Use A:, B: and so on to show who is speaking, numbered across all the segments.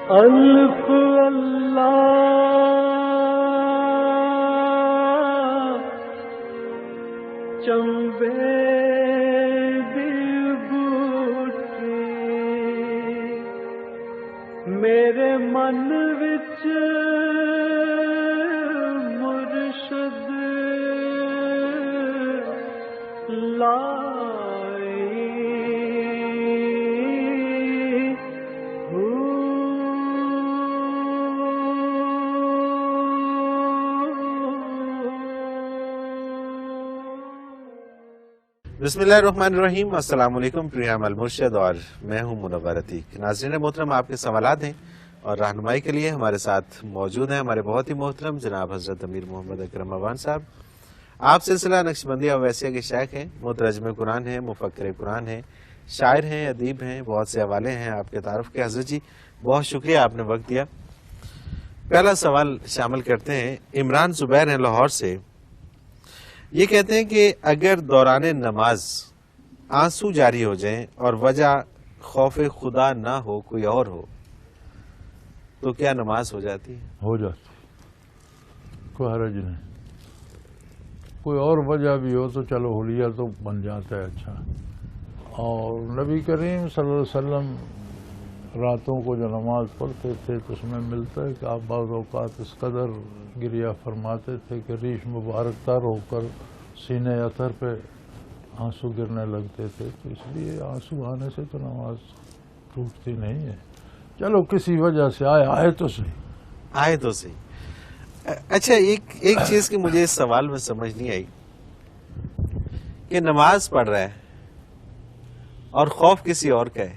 A: الف اللہ چمبے دی بوٹی میرے من وچ مرشد
B: بسم اللہ الرحمن الرحیم۔ السلام علیکم، پریام المرشد اور میں ہوں منور عتیق۔ ناظرین محترم، آپ کے سوالات ہیں اور رہنمائی کے لیے ہمارے ساتھ موجود ہیں ہمارے بہت ہی محترم جناب حضرت امیر محمد اکرم اوان صاحب۔ آپ سلسلہ نقشبندیہ اویسیہ کے شیخ ہیں، مترجم قرآن ہیں، مفکر قرآن ہیں، شاعر ہیں، ادیب ہیں، بہت سے حوالے ہیں آپ کے تعارف کے۔ حضرت جی بہت شکریہ، آپ نے وقت دیا۔ پہلا سوال شامل کرتے ہیں، عمران زبیر ہیں لاہور سے۔ یہ کہتے ہیں کہ اگر دوران نماز آنسو جاری ہو جائیں اور وجہ خوف خدا نہ ہو، کوئی اور ہو، تو کیا نماز ہو جاتی ہے؟
C: ہو جاتی، کوئی حرج نہیں۔ کوئی اور وجہ بھی ہو تو چلو حلیہ تو بن جاتا ہے اچھا۔ اور نبی کریم صلی اللہ علیہ وسلم راتوں کو جو نماز پڑھتے تھے تو اس میں ملتا ہے کہ آپ بعض اوقات اس قدر گریہ فرماتے تھے کہ ریش مبارک تر ہو کر سینے اثر پہ آنسو گرنے لگتے تھے، تو اس لیے آنسو آنے سے تو نماز ٹوٹتی نہیں ہے۔ چلو کسی وجہ سے آئے تو صحیح،
B: آئے تو صحیح۔ اچھا، ایک چیز کی مجھے اس سوال میں سمجھ نہیں آئی کہ نماز پڑھ رہا ہے اور خوف کسی اور کا ہے۔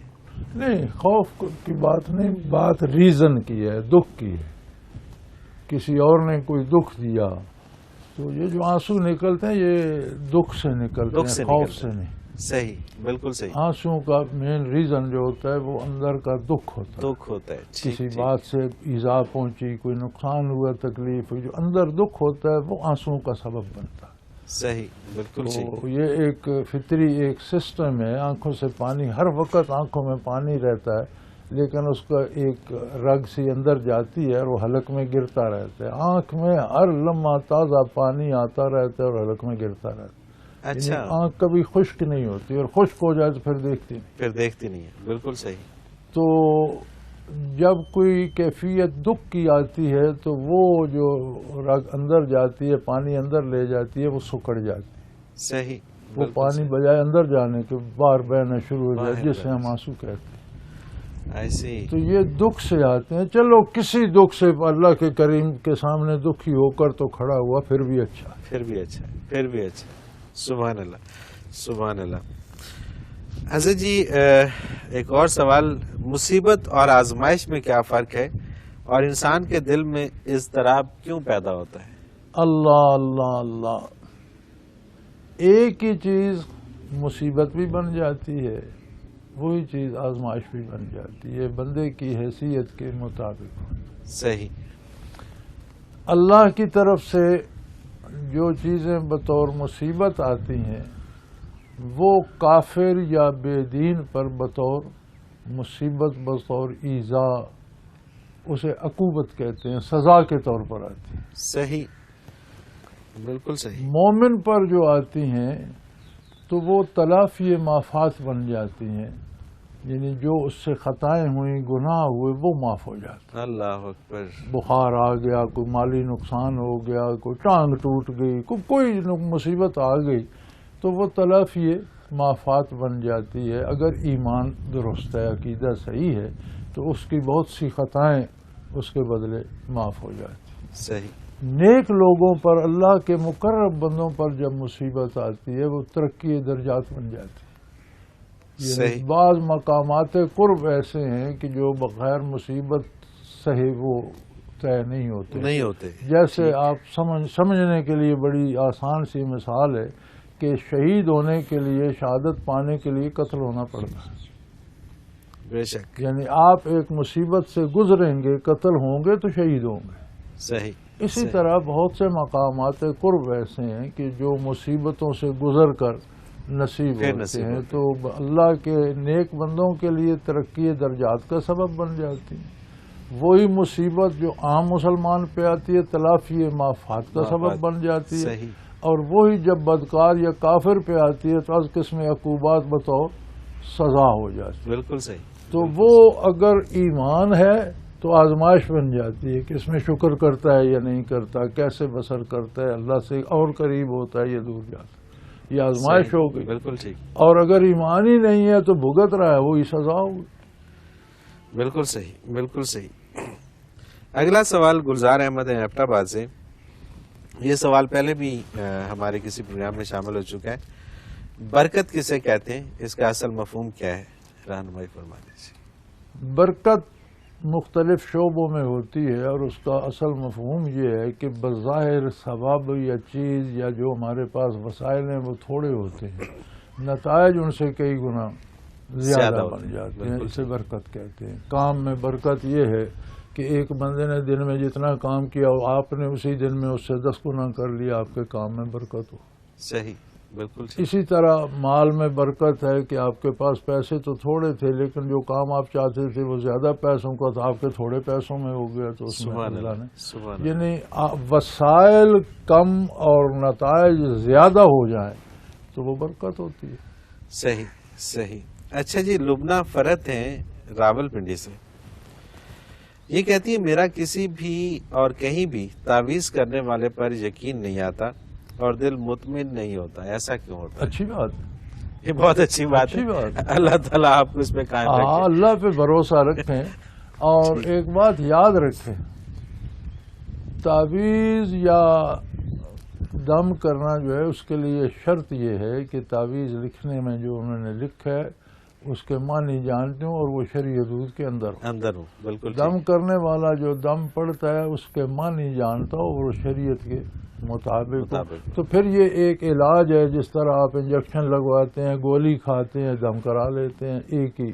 C: نہیں، خوف کی بات نہیں، بات ریزن کی ہے، دکھ کی ہے۔ کسی اور نے کوئی دکھ دیا تو یہ جو آنسو نکلتے ہیں یہ دکھ سے نکلتے ہیں، خوف سے نہیں۔
B: صحیح، بالکل صحیح۔
C: آنسو کا مین ریزن جو ہوتا ہے وہ اندر کا دکھ ہوتا ہے، کسی بات سے ایذا پہنچی، کوئی نقصان ہوا، تکلیف ہوئی، جو اندر دکھ ہوتا ہے وہ آنسو کا سبب بنتا ہے۔
B: صحیح، بالکل صحیح۔
C: یہ ایک فطری ایک سسٹم ہے۔ آنکھوں سے پانی، ہر وقت آنکھوں میں پانی رہتا ہے، لیکن اس کا ایک رگ سی اندر جاتی ہے اور وہ حلق میں گرتا رہتا ہے۔ آنکھ میں ہر لمحہ تازہ پانی آتا رہتا ہے اور حلق میں گرتا رہتا ہے۔
B: اچھا،
C: آنکھ کبھی خشک نہیں ہوتی، اور خشک ہو جائے تو پھر دیکھتی نہیں
B: ہے، بالکل صحیح۔
C: تو جب کوئی کیفیت دکھ کی آتی ہے تو وہ جو رگ اندر جاتی ہے، پانی اندر لے جاتی ہے، وہ سکڑ جاتی ہے۔
B: صحیح،
C: وہ پانی بجائے اندر جانے کے باہر بہنا شروع ہو جائے، جسے ہم آنسو کہتے ہیں۔
B: ایسے
C: تو یہ دکھ سے آتے ہیں۔ چلو کسی دکھ سے اللہ کے کریم کے سامنے دکھی ہو کر تو کھڑا ہوا، پھر بھی اچھا۔
B: سبحان اللہ، سبحان اللہ۔ حضرت جی ایک اور سوال، مصیبت اور آزمائش میں کیا فرق ہے اور انسان کے دل میں اضطراب کیوں پیدا ہوتا ہے؟
C: اللہ اللہ اللہ، ایک ہی چیز مصیبت بھی بن جاتی ہے، وہی چیز آزمائش بھی بن جاتی ہے، بندے کی حیثیت کے مطابق۔
B: صحیح۔
C: اللہ کی طرف سے جو چیزیں بطور مصیبت آتی ہیں وہ کافر یا بے دین پر بطور مصیبت، بطور ایذا، اسے عقوبت کہتے ہیں، سزا کے طور پر آتی ہیں۔
B: صحیح، بالکل صحیح۔
C: مومن پر جو آتی ہیں تو وہ تلافی معافات بن جاتی ہیں، یعنی جو اس سے خطائیں ہوئیں، گناہ ہوئے، وہ معاف ہو جاتے ہیں۔
B: اللہ اکبر۔
C: بخار آ گیا، کوئی مالی نقصان ہو گیا، کوئی ٹانگ ٹوٹ گئی، کوئی مصیبت آ گئی تو وہ تلافی معافات بن جاتی ہے۔ اگر ایمان درست ہے، عقیدہ صحیح ہے، تو اس کی بہت سی خطائیں اس کے بدلے معاف ہو جاتی ہیں۔
B: صحیح۔
C: نیک لوگوں پر، اللہ کے مقرب بندوں پر جب مصیبت آتی ہے وہ ترقی درجات بن جاتی ہے۔ یعنی بعض مقامات قرب ایسے ہیں کہ جو بغیر مصیبت سہے وہ طے نہیں ہوتے۔ جیسے آپ سمجھنے کے لیے بڑی آسان سی مثال ہے کہ شہید ہونے کے لیے، شہادت پانے کے لیے قتل ہونا پڑتا ہے۔
B: بے شک۔
C: یعنی آپ ایک مصیبت سے گزریں گے، قتل ہوں گے تو شہید ہوں گے۔
B: صحیح۔
C: اسی طرح بہت سے مقامات قرب ایسے ہیں کہ جو مصیبتوں سے گزر کر نصیب ہوتے ہیں، تو اللہ کے نیک بندوں کے لیے ترقی درجات کا سبب بن جاتی ہیں۔ وہی مصیبت جو عام مسلمان پہ آتی ہے تلافی مافات کا سبب بن جاتی ہے،
B: صحیح،
C: اور وہی جب بدکار یا کافر پہ آتی ہے تو از قسم عقوبات بطور سزا ہو جاتی ہے۔
B: بالکل صحیح۔
C: تو وہ اگر ایمان ہے تو آزمائش بن جاتی ہے کہ اس میں شکر کرتا ہے یا نہیں کرتا، کیسے بسر کرتا ہے، اللہ سے اور قریب ہوتا ہے یا دور جاتا ہے، یہ آزمائش
B: صحیح،
C: ہو گئی۔
B: بالکل ٹھیک،
C: اور اگر ایمان ہی نہیں ہے تو بھگت رہا ہے، وہی سزا ہوگی۔
B: بالکل صحیح، بالکل صحیح۔ اگلا سوال گلزار احمد ہے ایبٹ آباد سے۔ یہ سوال پہلے بھی ہمارے کسی پروگرام میں شامل ہو چکا ہے۔ برکت کسے کہتے ہیں، اس کا اصل مفہوم کیا ہے، رہنمائی فرما دیجیے۔
C: برکت مختلف شعبوں میں ہوتی ہے اور اس کا اصل مفہوم یہ ہے کہ بظاہر ثواب یا چیز یا جو ہمارے پاس وسائل ہیں وہ تھوڑے ہوتے ہیں، نتائج ان سے کئی گنا زیادہ بن جاتے ہیں، اسے برکت کہتے ہیں۔ کام میں برکت یہ ہے کہ ایک بندے نے دن میں جتنا کام کیا آپ نے اسی دن میں اس سے 10 گنا کر لیا، آپ کے کام میں برکت ہو۔
B: صحیح، بالکل ٹھیک،
C: اسی طرح مال میں برکت ہے کہ آپ کے پاس پیسے تو تھوڑے تھے لیکن جو کام آپ چاہتے تھے وہ زیادہ پیسوں کا تھا، آپ کے تھوڑے پیسوں میں ہو گیا، تو اس میں
B: سبحان
C: اللہ
B: اللہ،
C: نے
B: سبحان اللہ۔
C: یعنی وسائل کم اور نتائج زیادہ ہو جائیں تو وہ برکت ہوتی ہے۔
B: صحیح، صحیح۔ اچھا جی، لبنہ فرت ہیں راول پنڈی سے، یہ کہتی ہے میرا کسی بھی اور کہیں بھی تعویذ کرنے والے پر یقین نہیں آتا اور دل مطمئن نہیں ہوتا، ایسا کیوں ہوتا ہے؟
C: اچھی بات،
B: یہ بہت اچھی بات
C: اچھی بات
B: ہے، اللہ تعالیٰ آپ کو اس پہ قائم رکھے۔
C: اللہ پہ بھروسہ رکھیں اور ایک بات یاد رکھیں، تعویذ یا دم کرنا جو ہے اس کے لیے شرط یہ ہے کہ تعویذ لکھنے میں جو انہوں نے لکھا ہے اس کے معنی جانتے ہوں اور وہ شرعی حدود کے اندر ہو۔
B: اندر ہوں، بالکل
C: دم
B: ٹھیک،
C: کرنے والا جو دم پڑتا ہے اس کے معنی جانتا ہو اور شریعت کے مطابق ہو، تو پھر یہ ایک علاج ہے، جس طرح آپ انجیکشن لگواتے ہیں، گولی کھاتے ہیں، دم کرا لیتے ہیں، ایک ہی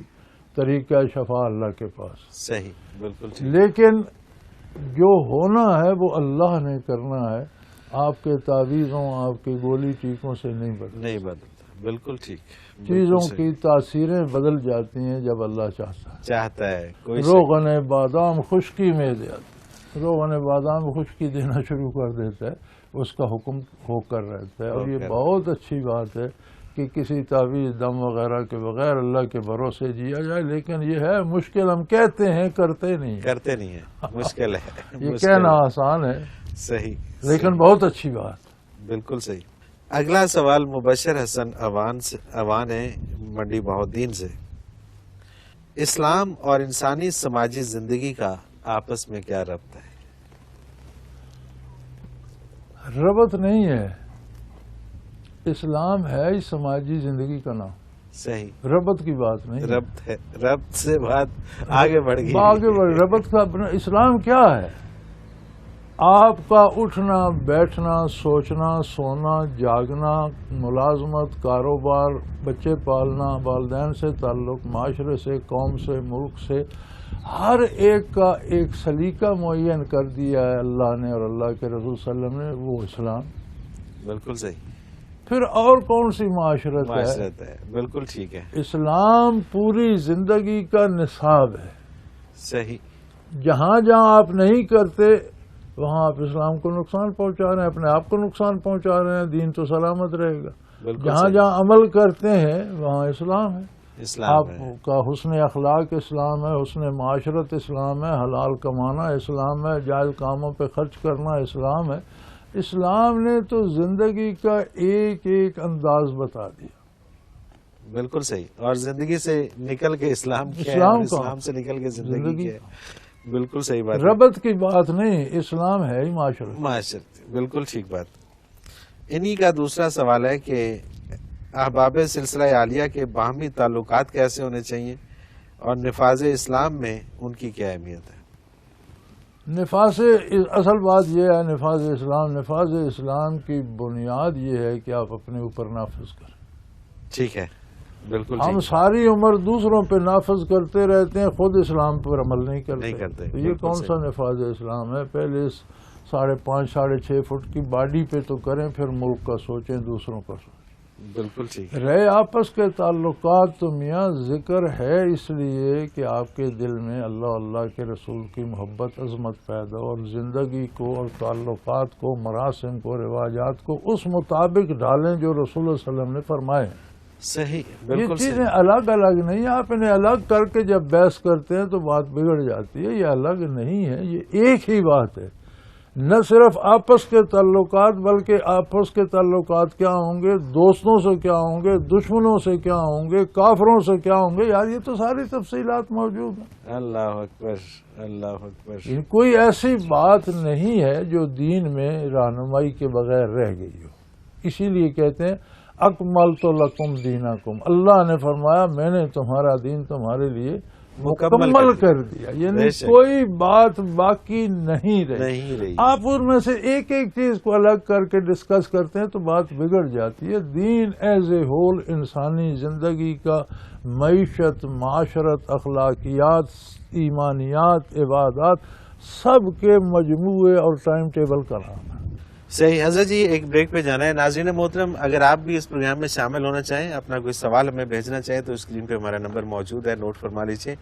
C: طریقہ شفا اللہ کے پاس۔
B: صحیح، بالکل ٹھیک،
C: لیکن جو ہونا ہے وہ اللہ نے کرنا ہے، آپ کے تعویذوں آپ کے گولی ٹیکوں سے نہیں بدلتا۔
B: نہیں بدلتا، بالکل ٹھیک،
C: چیزوں کی تاثیریں بدل جاتی ہیں جب اللہ چاہتا ہے۔
B: چاہتا ہے کوئی
C: روغن بادام خشکی میں دیتا، روغن بادام خشکی دینا شروع کر دیتا ہے، اس کا حکم ہو کر رہتا ہے۔ اور یہ بہت اچھی بات ہے کہ کسی تعویذ دم وغیرہ کے بغیر اللہ کے بھروسے جیا جائے، لیکن یہ ہے مشکل، ہم کہتے ہیں کرتے نہیں،
B: کرتے نہیں ہیں، مشکل ہے،
C: یہ کہنا آسان ہے
B: صحیح،
C: لیکن بہت اچھی بات۔
B: بالکل صحیح۔ اگلا سوال مبشر حسن اوان ہے منڈی بہودین سے۔ اسلام اور انسانی سماجی زندگی کا آپس میں کیا ربط ہے؟
C: ربط نہیں ہے، اسلام ہے ہی سماجی زندگی کا نام،
B: صحیح،
C: ربط کی بات نہیں ہے۔
B: ربط ہے، ربط سے بات آگے بڑھ گئی۔
C: آگے بڑھ، ربط کا اسلام کیا ہے؟ آپ کا اٹھنا بیٹھنا، سوچنا سونا، جاگنا، ملازمت، کاروبار، بچے پالنا، والدین سے تعلق، معاشرے سے، قوم سے، ملک سے، ہر ایک کا ایک سلیقہ معین کر دیا ہے اللہ نے اور اللہ کے رسول صلی اللہ علیہ وسلم نے، وہ اسلام۔
B: بالکل صحیح،
C: پھر اور کون سی معاشرت ہے؟
B: معاشرت ہے، بالکل ٹھیک ہے،
C: اسلام پوری زندگی کا نصاب ہے۔
B: صحیح،
C: جہاں جہاں آپ نہیں کرتے وہاں آپ اسلام کو نقصان پہنچا رہے ہیں، اپنے آپ کو نقصان پہنچا رہے ہیں، دین تو سلامت رہے گا۔
B: بالکل
C: جہاں
B: صحیح،
C: جہاں عمل کرتے ہیں وہاں اسلام ہے،
B: اسلام
C: آپ
B: ہے،
C: کا حسن اخلاق اسلام ہے، حسن معاشرت اسلام ہے، حلال کمانا اسلام ہے، جائز کاموں پہ خرچ کرنا اسلام ہے۔ اسلام نے تو زندگی کا ایک ایک انداز بتا دیا۔
B: بالکل صحیح، اور زندگی سے نکل کے اسلام کیا ہے،
C: اسلام
B: اور
C: کا
B: اسلام سے نکل کے زندگی
C: زندگی
B: کیا ہے، بالکل صحیح بات ہے،
C: ربط کی بات نہیں، اسلام ہے ہی معاشرت۔
B: معاشرت، بالکل ٹھیک بات۔ انہی کا دوسرا سوال ہے کہ احباب سلسلہ عالیہ کے باہمی تعلقات کیسے ہونے چاہیے اور نفاذ اسلام میں ان کی کیا اہمیت ہے؟
C: نفاذ، اصل بات یہ ہے نفاذ اسلام کی بنیاد یہ ہے کہ آپ اپنے اوپر نافذ کریں۔
B: ٹھیک ہے، بالکل
C: ہم
B: ٹھیک،
C: ساری عمر دوسروں پہ نافذ کرتے رہتے ہیں، خود اسلام پر عمل نہیں
B: نہیں
C: کرتے،
B: کرتے،
C: تو یہ
B: بالکل
C: کون سا
B: صحیح۔
C: نفاذ اسلام ہے؟ پہلے اس 5.5 6.5 فٹ کی باڈی پہ تو کریں، پھر ملک کا سوچیں، دوسروں کا سوچیں۔
B: بالکل ٹھیک.
C: رہے آپس کے تعلقات تو میاں ذکر ہے اس لیے کہ آپ کے دل میں اللہ اللہ کے رسول کی محبت عظمت پیدا اور زندگی کو اور تعلقات کو مراسم کو رواجات کو اس مطابق ڈالیں جو رسول اللہ علیہ وسلم نے فرمائے.
B: صحیح.
C: یہ
B: بالکل
C: چیزیں
B: صحیح.
C: الگ الگ نہیں. آپ انہیں الگ کر کے جب بحث کرتے ہیں تو بات بگڑ جاتی ہے. یہ الگ نہیں ہے, یہ ایک ہی بات ہے. نہ صرف آپس کے تعلقات بلکہ آپس کے تعلقات کیا ہوں گے, دوستوں سے کیا ہوں گے, دشمنوں سے کیا ہوں گے, کافروں سے کیا ہوں گے. یار یہ تو ساری تفصیلات موجود ہیں.
B: اللہ اکبر, اللہ اکبر.
C: کوئی ایسی بات نہیں ہے جو دین میں رہنمائی کے بغیر رہ گئی ہو. اسی لیے کہتے ہیں اکملت لکم دینکم. اللہ نے فرمایا میں نے تمہارا دین تمہارے لیے مکمل کر دیا. یعنی کوئی بات باقی نہیں رہی. آپ ان میں سے ایک ایک چیز کو الگ کر کے ڈسکس کرتے ہیں تو بات بگڑ جاتی ہے. دین ایز اے ہول انسانی زندگی کا معیشت, معاشرت, اخلاقیات, ایمانیات, عبادات سب کے مجموعے اور ٹائم ٹیبل کا نام ہے.
B: صحیح. حضرت جی ایک بریک پہ جانا ہے. ناظرین محترم, اگر آپ بھی اس پروگرام میں شامل ہونا چاہیں, اپنا کوئی سوال ہمیں بھیجنا چاہیں تو اسکرین پہ ہمارا نمبر موجود ہے, نوٹ فرما لیجیے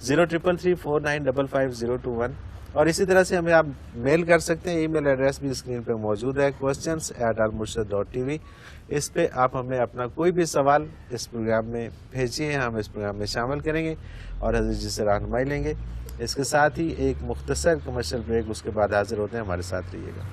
B: 033349555021. اور اسی طرح سے ہمیں آپ میل کر سکتے ہیں. ای میل ایڈریس بھی اسکرین پہ موجود ہے questions@almurshid.tv. اس پہ آپ ہمیں اپنا کوئی بھی سوال اس پروگرام میں بھیجیے, ہم اس پروگرام میں شامل کریں گے اور حضرت جی سے رہنمائی لیں گے. اس کے ساتھ ہی ایک مختصر کمرشل بریک, اس کے بعد حاضر ہوتے ہیں. ہمارے ساتھ رہیے گا.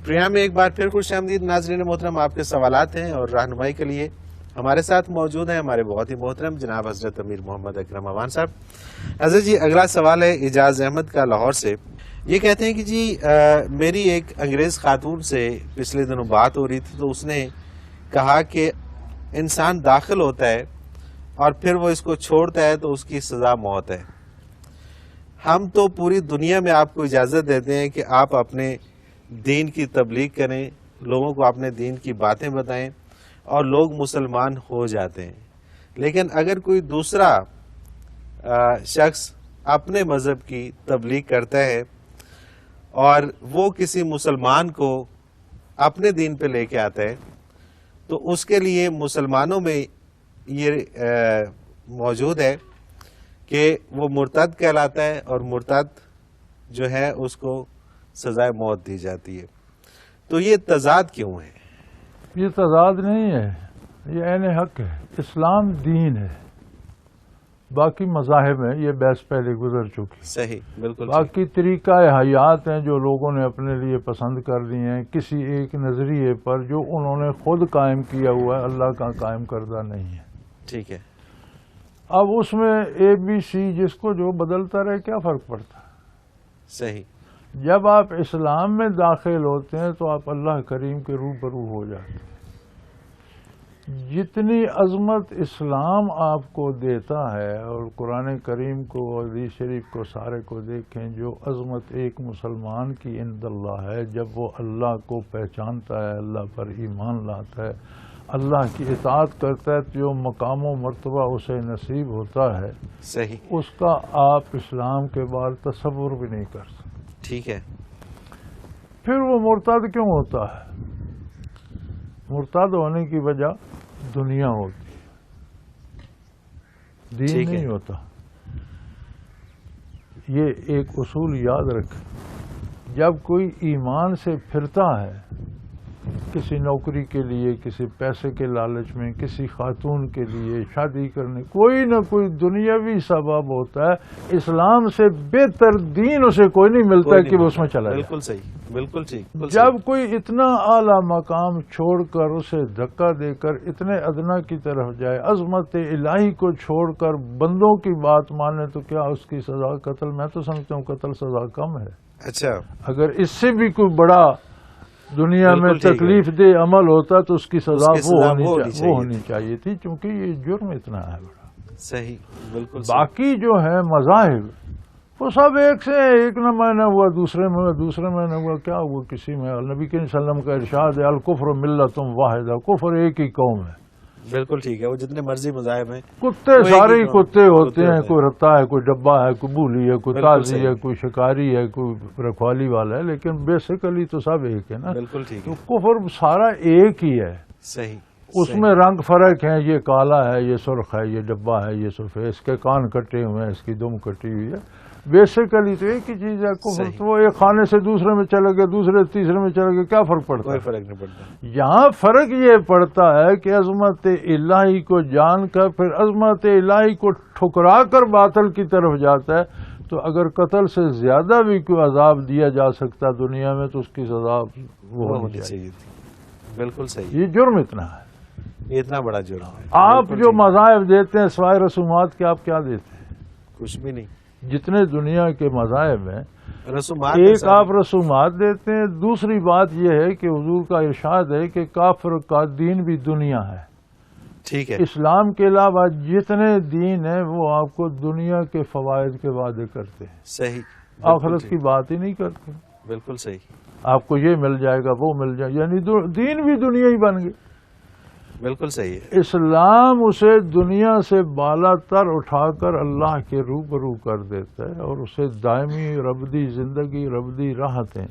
B: پروگرام میں ایک بار پھر خوش آمدید. ناظرین محترم, آپ کے سوالات ہیں اور رہنمائی کے لیے ہمارے ساتھ موجود ہیں ہمارے بہت ہی محترم جناب حضرت امیر محمد اکرم اوان صاحب. حضرت جی اگلا سوال ہے اعجاز احمد کا, لاہور سے. یہ کہتے ہیں کہ جی میری ایک انگریز خاتون سے پچھلے دنوں بات ہو رہی تھی تو اس نے کہا کہ انسان داخل ہوتا ہے اور پھر وہ اس کو چھوڑتا ہے تو اس کی سزا موت ہے. ہم تو پوری دنیا میں آپ کو اجازت دیتے ہیں کہ آپ اپنے دین کی تبلیغ کریں, لوگوں کو اپنے دین کی باتیں بتائیں اور لوگ مسلمان ہو جاتے ہیں, لیکن اگر کوئی دوسرا شخص اپنے مذہب کی تبلیغ کرتا ہے اور وہ کسی مسلمان کو اپنے دین پہ لے کے آتا ہے تو اس کے لیے مسلمانوں میں یہ موجود ہے کہ وہ مرتد کہلاتا ہے اور مرتد جو ہے اس کو سزائے موت دی جاتی ہے. تو یہ تضاد کیوں ہے؟
C: یہ تضاد نہیں ہے, یہ عین حق ہے. اسلام دین ہے, باقی مذاہب ہیں, یہ بحث پہلے گزر چکی.
B: صحیح, بالکل.
C: باقی طریقہ حیات ہیں جو لوگوں نے اپنے لیے پسند کر لی ہیں کسی ایک نظریے پر جو انہوں نے خود قائم کیا ہوا ہے, اللہ کا قائم کردہ نہیں ہے.
B: ٹھیک ہے.
C: اب اس میں ABC جس کو جو بدلتا رہے کیا فرق پڑتا ہے؟
B: صحیح.
C: جب آپ اسلام میں داخل ہوتے ہیں تو آپ اللہ کریم کے روبرو ہو جاتے ہیں. جتنی عظمت اسلام آپ کو دیتا ہے اور قرآن کریم کو اور حدیث شریف کو سارے کو دیکھیں, جو عظمت ایک مسلمان کی عند اللہ ہے جب وہ اللہ کو پہچانتا ہے, اللہ پر ایمان لاتا ہے, اللہ کی اطاعت کرتا ہے تو جو مقام و مرتبہ اسے نصیب ہوتا ہے
B: صحیح,
C: اس کا آپ اسلام کے بعد تصور بھی نہیں کر سکتے.
B: ٹھیک ہے.
C: پھر وہ مرتد کیوں ہوتا ہے؟ مرتد ہونے کی وجہ دنیا ہوتی ہے, دین نہیں ہوتا. یہ ایک اصول یاد رکھیں, جب کوئی ایمان سے پھرتا ہے کسی نوکری کے لیے, کسی پیسے کے لالچ میں, کسی خاتون کے لیے شادی کرنے, کوئی نہ کوئی دنیاوی سبب ہوتا ہے, اسلام سے بہتر دین اسے کوئی نہیں ملتا کہ وہ اس میں چلا جائے.
B: بالکل صحیح, بالکل ٹھیک.
C: جب کوئی اتنا اعلیٰ مقام چھوڑ کر اسے دھکا دے کر اتنے ادنا کی طرف جائے, عظمت الہی کو چھوڑ کر بندوں کی بات مانے, تو کیا اس کی سزا قتل؟ میں تو سمجھتا ہوں قتل سزا کم ہے.
B: اچھا,
C: اگر اس سے بھی کوئی بڑا دنیا میں تکلیف دہ عمل ہوتا تو اس کی سزا وہ ہونی چاہیے تھی, کیونکہ یہ جرم اتنا ہے بڑا.
B: صحیح, بالکل.
C: باقی جو ہے مذاہب وہ سب ایک سے ایک نہ معنی ہوا، دوسرے میں دوسرے معنی ہوا، کیا ہوا کسی میں؟ نبی کریم صلی اللہ علیہ وسلم کا ارشاد ہے الکفر ملت واحدہ، کفر ایک ہی قوم ہے.
B: بالکل ٹھیک ہے. وہ جتنے مرضی مذاہب ہیں
C: کتے سارے ہی کتے ہوتے ہیں، کوئی رتا ہے، کوئی ڈبا ہے، کوئی بولی ہے، کوئی تازی ہے، کوئی شکاری ہے، کوئی رکھوالی والا ہے، لیکن بیسیکلی تو سب ایک ہے نا.
B: بالکل ٹھیک
C: تو
B: ہے.
C: کفر سارا ایک ہی ہے.
B: صحیح.
C: اس میں رنگ فرق ہے، یہ کالا ہے، یہ سرخ ہے، یہ ڈبا ہے، یہ سفید، اس کے کان کٹے ہوئے ہیں، اس کی دم کٹی ہوئی ہے. بیسیکلی تو ایک ہی چیز ہے کفر. تو وہ ایک خانے سے دوسرے میں چلے گئے، دوسرے تیسرے میں چلے گئے، کیا فرق پڑتا
B: کوئی
C: ہے؟
B: فرق نہیں پڑتا.
C: یہاں فرق یہ پڑتا ہے کہ عظمت الہی کو جان کر پھر عظمت الہی کو ٹھکرا کر باطل کی طرف جاتا ہے. تو اگر قتل سے زیادہ بھی کوئی عذاب دیا جا سکتا دنیا میں تو اس کی سزا وہ ہونی چاہیے
B: تھی. بالکل صحیح.
C: یہ جرم اتنا ہے.
B: یہ اتنا بڑا جرم ہے.
C: آپ جو مذاہب دیتے ہیں سوائے رسومات کے آپ کیا دیتے ہیں؟
B: کچھ بھی نہیں.
C: جتنے دنیا کے مذاہب ہیں
B: رسومات
C: ایک آپ رسومات دیتے ہیں. دوسری بات یہ ہے کہ حضور کا ارشاد ہے کہ کافر کا دین بھی دنیا ہے.
B: ٹھیک ہے.
C: اسلام کے علاوہ جتنے دین ہیں وہ آپ کو دنیا کے فوائد کے وعدے کرتے ہیں.
B: صحیح.
C: آخرت کی بات ہی نہیں کرتے.
B: بالکل صحیح.
C: آپ کو یہ مل جائے گا، وہ مل جائے گا، یعنی دین بھی دنیا ہی بن گئی.
B: بالکل صحیح ہے.
C: اسلام اسے دنیا سے بالا تر اٹھا کر اللہ کے روبرو کر دیتا ہے اور اسے دائمی ربدی زندگی، ربدی راحتیں.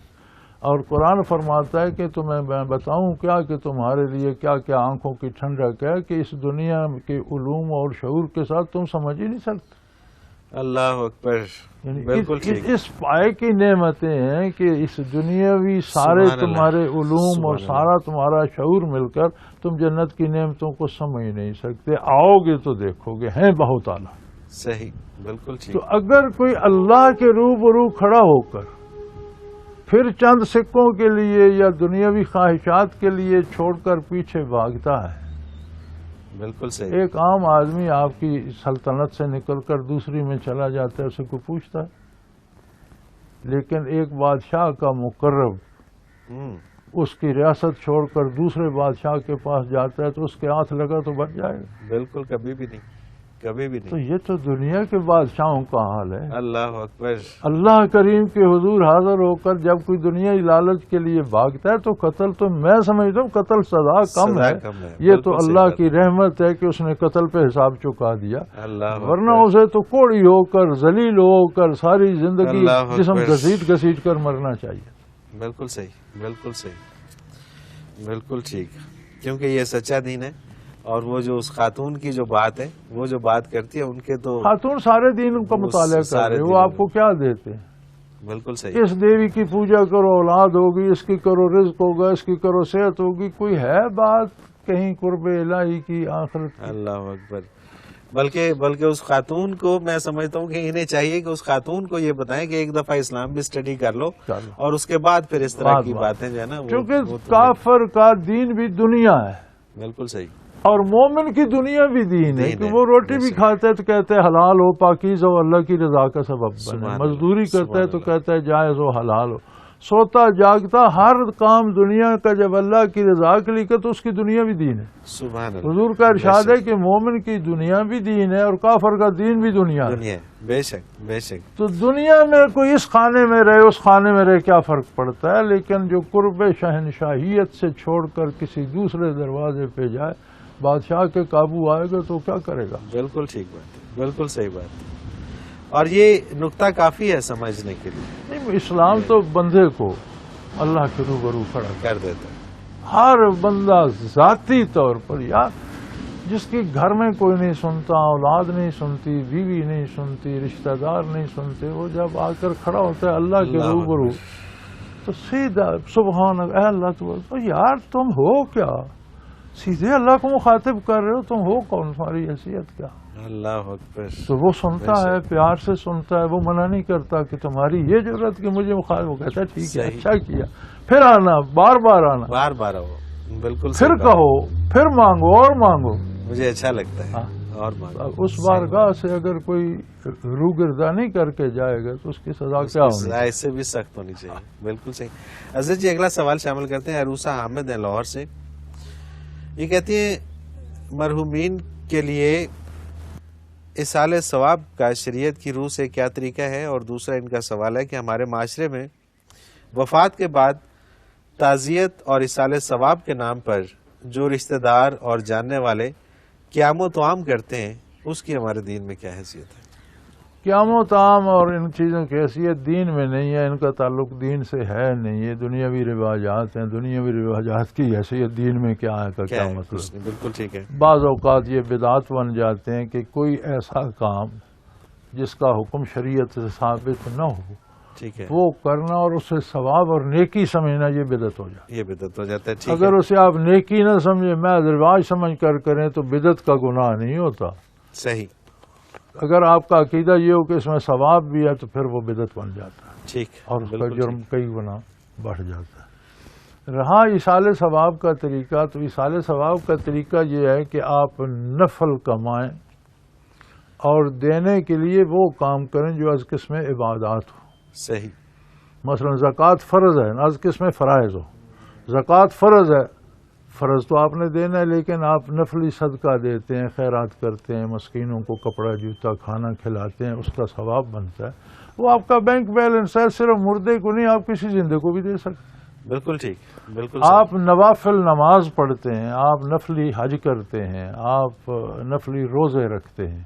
C: اور قرآن فرماتا ہے کہ تمہیں میں بتاؤں کیا کہ تمہارے لیے کیا کیا آنکھوں کی ٹھنڈک ہے کہ اس دنیا کے علوم اور شعور کے ساتھ تم سمجھ ہی نہیں سکتے.
B: اللہ اکبر. بالکل ٹھیک.
C: اس پائے کی نعمتیں ہیں کہ اس دنیاوی سارے تمہارے علوم اور سارا تمہارا شعور مل کر تم جنت کی نعمتوں کو سمجھ نہیں سکتے. آؤ گے تو دیکھو گے، ہیں بہت اعلیٰ.
B: صحیح. بالکل ٹھیک.
C: تو اگر کوئی اللہ کے روبرو کھڑا ہو کر پھر چند سکوں کے لیے یا دنیاوی خواہشات کے لیے چھوڑ کر پیچھے بھاگتا ہے.
B: بالکل صحیح.
C: ایک عام آدمی آپ کی سلطنت سے نکل کر دوسری میں چلا جاتا ہے، اسے کوئی پوچھتا ہے. لیکن ایک بادشاہ کا مقرب اس کی ریاست چھوڑ کر دوسرے بادشاہ کے پاس جاتا ہے تو اس کے ہاتھ لگا تو بچ جائے گا.
B: بالکل. کبھی بھی نہیں. کبھی بھی
C: تو
B: نہیں.
C: یہ تو دنیا کے بادشاہوں کا حال ہے.
B: اللہ اکبر.
C: اللہ کریم کے حضور حاضر ہو کر جب کوئی دنیائی لالچ کے لیے بھاگتا ہے تو قتل تو میں سمجھتا ہوں قتل سزا کم ہے. یہ تو اللہ کی رحمت ہے کہ اس نے قتل پہ حساب چکا دیا. ورنہ اسے تو کوڑی ہو کر ذلیل ہو کر ساری زندگی جسم گھسیٹ گھسیٹ کر مرنا چاہیے.
B: بالکل صحیح. بالکل صحیح. بالکل ٹھیک. کیونکہ یہ سچا دین ہے. اور وہ جو اس خاتون کی جو بات ہے، وہ جو بات کرتی ہے، ان کے تو
C: خاتون سارے دین کا مطالعہ کرتے ہیں. وہ آپ کو کیا دیتے ہیں؟
B: بالکل صحیح.
C: اس دیوی کی پوجا کرو اولاد ہوگی، اس کی کرو رزق ہوگا، اس کی کرو صحت ہوگی. کوئی ہے بات کہیں قرب الہی کی، آخرت کی؟
B: اللہ اکبر. بلکہ اس خاتون کو میں سمجھتا ہوں کہ انہیں چاہیے کہ اس خاتون کو یہ بتائیں کہ ایک دفعہ اسلام بھی اسٹڈی کر لو اور اس کے بعد پھر اس طرح کی باتیں جو ہے نا.
C: کیونکہ کافر کا دین بھی دنیا ہے.
B: بالکل صحیح.
C: اور مومن کی دنیا بھی دین ہے کہ وہ روٹی بھی کھاتا ہے تو کہتے ہیں حلال ہو، پاکیز ہو، اللہ کی رضا کا سبب بنے. مزدوری کرتا ہے تو کہتا ہے جائز ہو، حلال ہو. سوتا جاگتا ہر کام دنیا کا جب اللہ کی رضا کے لیے تو اس کی دنیا بھی دین ہے.
B: سبحان اللہ.
C: حضور کا ارشاد ہے کہ مومن کی دنیا بھی دین ہے اور کافر کا دین بھی دنیا ہے.
B: بے شک. بے شک.
C: تو دنیا میں کوئی اس خانے میں رہے اس خانے میں رہے کیا فرق پڑتا ہے. لیکن جو قرب شہنشاہیت سے چھوڑ کر کسی دوسرے دروازے پہ جائے، بادشاہ کے قابو آئے گا تو کیا کرے گا.
B: بالکل ٹھیک بات ہے. بالکل صحیح بات ہے. اور یہ نقطہ کافی ہے سمجھنے کے لیے.
C: اسلام تو بندے کو اللہ کے روبرو کھڑا
B: کر دیتا ہے.
C: ہر بندہ ذاتی طور پر، یار جس کی گھر میں کوئی نہیں سنتا، اولاد نہیں سنتی، بیوی نہیں سنتی، رشتہ دار نہیں سنتے، وہ جب آ کر کھڑا ہوتا ہے اللہ کے روبرو تو سیدھا سبحان اے اللہ تو یار تم ہو کیا؟ سیدھے اللہ کو مخاطب کر رہے ہو. تم ہو کون؟ تمہاری حیثیت کیا؟ اللہ
B: اکبر.
C: تو وہ سنتا ہے، پیار سے سنتا ہے. وہ منع نہیں کرتا کہ تمہاری یہ ضرورت کہ مجھے مخاطب. وہ کہتا ہے ٹھیک ہے، اچھا کیا. پھر آنا، بار بار آنا،
B: بار بار آؤ. بالکل.
C: پھر کہو، پھر مانگو اور مانگو.
B: مجھے اچھا لگتا ہے. اور
C: اس بارگاہ سے اگر کوئی روگردانی کر کے جائے گا تو اس کی سزا کیا ہونی؟
B: سزا اس سے بھی سخت ہونی چاہیے. بالکل صحیح. عزیز جی اگلا سوال شامل کرتے ہیں. عروسہ حامد ہیں لاہور سے. یہ کہتی ہیں مرحومین کے لیے اصال ثواب کا شریعت کی روح سے کیا طریقہ ہے؟ اور دوسرا ان کا سوال ہے کہ ہمارے معاشرے میں وفات کے بعد تعزیت اور اصال ثواب کے نام پر جو رشتہ دار اور جاننے والے قیام و طعام کرتے ہیں اس کی ہمارے دین میں کیا حیثیت ہے؟
C: قیام و طعام اور ان چیزوں کی حیثیت دین میں نہیں ہے، ان کا تعلق دین سے ہے نہیں، یہ دنیاوی رواجات ہیں۔ دنیاوی رواجات کی حیثیت دین میں کیا ہے کا کیا مطلب؟
B: بالکل ٹھیک ہے۔
C: بعض اوقات یہ بدعت بن جاتے ہیں کہ کوئی ایسا کام جس کا حکم شریعت سے ثابت نہ ہو
B: ٹھیک ہے،
C: وہ کرنا اور اسے ثواب اور نیکی سمجھنا، یہ بدعت ہو جائے۔
B: یہ بدعت ہو جاتا ہے۔ ٹھیک
C: اگر
B: ہے،
C: اسے آپ نیکی نہ سمجھے، میں رواج سمجھ کر کریں تو بدعت کا گناہ نہیں ہوتا۔
B: صحیح،
C: اگر آپ کا عقیدہ یہ ہو کہ اس میں ثواب بھی ہے تو پھر وہ بدعت بن جاتا ہے
B: ٹھیک،
C: اور اس کا
B: بالکل
C: جرم
B: ٹھیک۔
C: کئی گنا بڑھ جاتا ہے۔ رہا ایصال ثواب کا طریقہ، تو ایصال ثواب کا طریقہ یہ ہے کہ آپ نفل کمائیں اور دینے کے لیے وہ کام کریں جو از قسم عبادات ہو۔
B: صحیح،
C: مثلا زکوٰۃ فرض ہے، از قسم فرائض ہو۔ زکوٰۃ فرض ہے، فرض تو آپ نے دینا ہے، لیکن آپ نفلی صدقہ دیتے ہیں، خیرات کرتے ہیں، مسکینوں کو کپڑا جوتا کھانا کھلاتے ہیں، اس کا ثواب بنتا ہے۔ وہ آپ کا بینک بیلنس ہے، صرف مردے کو نہیں، آپ کسی زندے کو بھی دے سکتے ہیں۔
B: بالکل ٹھیک، بالکل
C: آپ نوافل نماز پڑھتے ہیں، آپ نفلی حج کرتے ہیں، آپ نفلی روزے رکھتے ہیں،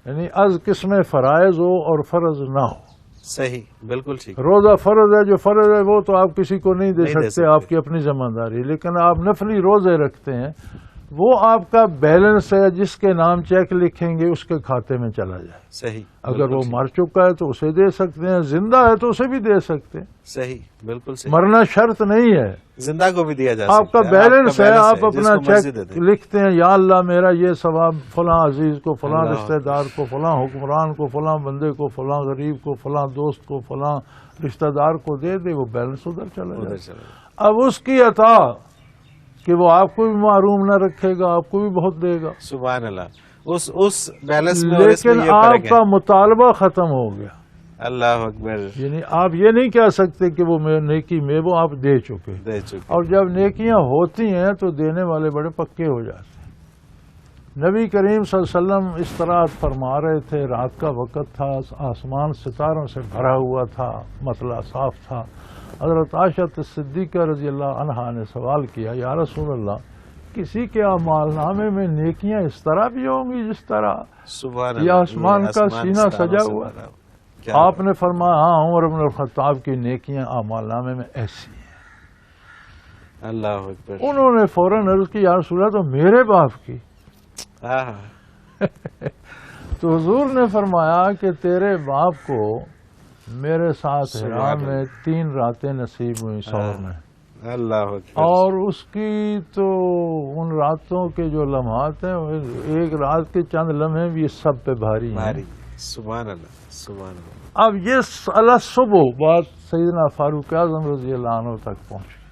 C: یعنی از قسم فرائض ہو اور فرض نہ ہو۔
B: صحیح، بالکل ٹھیک،
C: روزہ فرض ہے، جو فرض ہے وہ تو آپ کسی کو نہیں دے
B: نہیں دے
C: سکتے،
B: سکتے۔
C: آپ کی اپنی ذمہ داری، لیکن آپ نفلی روزے رکھتے ہیں، وہ آپ کا بیلنس ہے، جس کے نام چیک لکھیں گے اس کے کھاتے میں چلا جائے۔
B: صحیح،
C: اگر
B: بالکل
C: وہ
B: ٹھیک،
C: مر چکا ہے تو اسے دے سکتے ہیں، زندہ ہے تو اسے بھی دے سکتے ہیں،
B: صحیح، بالکل صحیح،
C: مرنا شرط نہیں ہے۔
B: زندہ کو بھی دیا جا سکتا ہے۔
C: آپ کا بیلنس ہے، آپ
B: جس
C: اپنا
B: کو مرضی دے
C: چیک
B: دیں۔
C: لکھتے ہیں، یا اللہ میرا یہ ثواب فلاں عزیز کو، فلاں
B: اللہ
C: رشتہ دار کو، فلاں حکمران کو، فلاں بندے کو، فلاں غریب کو، فلاں دوست کو، فلاں رشتہ دار کو دے دے، وہ بیلنس ادھر چلا
B: ادھر
C: جائے۔
B: چلا،
C: اب اس کی عطا کہ وہ آپ کو بھی معروم نہ رکھے گا، آپ کو بھی بہت دے گا،
B: سبحان اللہ، اس بیلنس میں اور اس میں
C: لیکن
B: یہ
C: آپ
B: فرق ہے۔
C: کا مطالبہ ختم ہو گیا۔
B: اللہ اکبر،
C: یعنی آپ یہ نہیں کہہ سکتے کہ وہ نیکی میں وہ آپ دے چکے،
B: دے چکے۔
C: اور جب نیکیاں ہوتی ہیں تو دینے والے بڑے پکے ہو جاتے ہیں۔ نبی کریم صلی اللہ علیہ وسلم اس طرح فرما رہے تھے، رات کا وقت تھا، آسمان ستاروں سے بھرا ہوا تھا، مطلع صاف تھا۔ حضرت عائشہ صدیقہ رضی اللہ عنہا نے سوال کیا، یا رسول اللہ، کسی کے اعمال نامے میں نیکیاں اس طرح بھی ہوں گی جس طرح
B: سبحان
C: یہ
B: اللہ،
C: آسمان کا سینہ
B: ستاروں
C: سجا
B: سے
C: ہوا؟
B: بھرا کیا
C: آپ نے فرمایا ہاں، عمر بن الخطاب کی نیکیاں اعمال نامے میں ایسی ہیں۔
B: اللہ اکبر،
C: انہوں نے فوراً عرض کی، یا رسول اللہ، تو میرے باپ کی؟ تو حضور نے فرمایا کہ تیرے باپ کو میرے ساتھ ہرا میں 3 راتیں نصیب ہوئی سور میں،
B: اللہ اکبر،
C: اور اس کی تو ان راتوں کے جو لمحات ہیں، ایک رات کے چند لمحے بھی سب پہ بھاری ہیں۔
B: بھاری، سبحان اللہ، سبحان اللہ،
C: اب یہ اللہ صبح بات سیدنا فاروق اعظم رضی اللہ عنہ تک پہنچ گئی۔